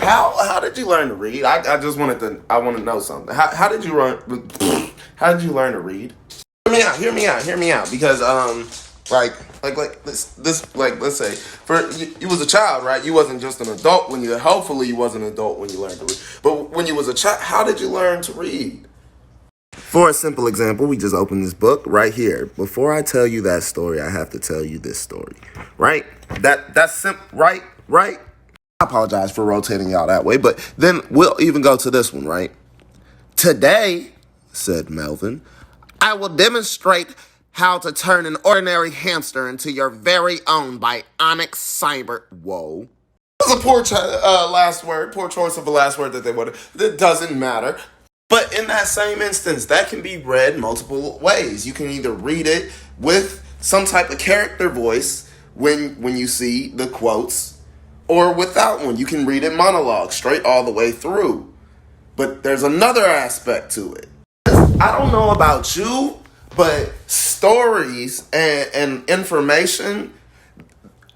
How did you learn to read? I just I want to know something. How did you learn? How did you learn to read? Hear me out. Because like this like let's say for you was a child, right? You wasn't just an adult when you. Hopefully, you wasn't an adult when you learned to read. But when you was a child, how did you learn to read? For a simple example, we just opened this book right here. Before I tell you that story, I have to tell you this story, right? That's simple, right? Right? I apologize for rotating y'all that way, but then we'll even go to this one, right? Today, said Melvin, I will demonstrate how to turn an ordinary hamster into your very own bionic cyber. Whoa. That was a last word, poor choice of a last word that they would have. That doesn't matter. But in that same instance, that can be read multiple ways. You can either read it with some type of character voice when you see the quotes, or without one. You can read it monologue straight all the way through. But there's another aspect to it. I don't know about you, but stories and information,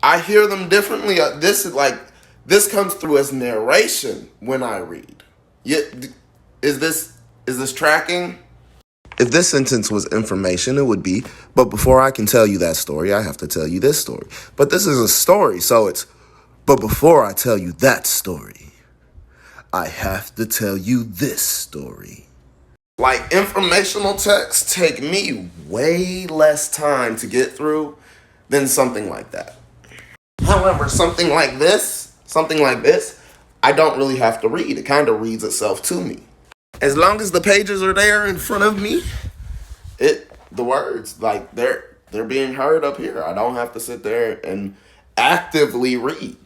I hear them differently. This comes through as narration when I read. Is this tracking? If this sentence was information, it would be, but before I can tell you that story, I have to tell you this story. But this is a story, so it's, but before I tell you that story, I have to tell you this story. Like, informational texts take me way less time to get through than something like that. However, something like this, I don't really have to read. It kind of reads itself to me. As long as the pages are there in front of me, the words, like, they're being heard up here. I don't have to sit there and actively read.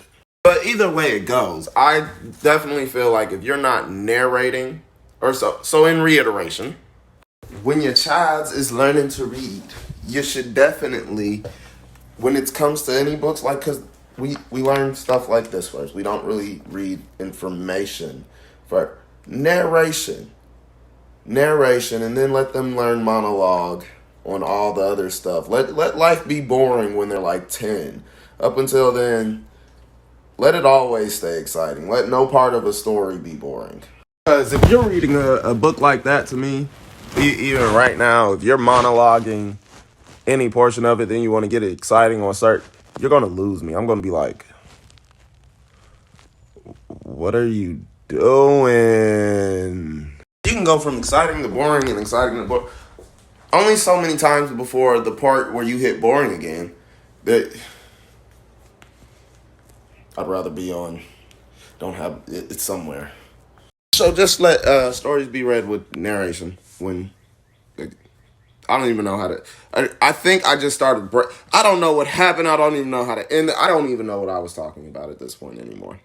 But either way it goes, I definitely feel like if you're not narrating, or so in reiteration, when your child is learning to read, you should definitely, when it comes to any books, like, because we learn stuff like this first. We don't really read information for narration, and then let them learn monologue on all the other stuff. Let life be boring when they're like 10. Up until then, let it always stay exciting. Let no part of a story be boring. Because if you're reading a book like that to me, even right now, if you're monologuing any portion of it, then you want to get it exciting or start, you're going to lose me. I'm going to be like, what are you doing? You can go from exciting to boring and exciting to boring. Only so many times before the part where you hit boring again that I'd rather be on. Don't have it somewhere. So just let stories be read with narration. When I don't even know how to. I think I just started. I don't know what happened. I don't even know how to end it. I don't even know what I was talking about at this point anymore.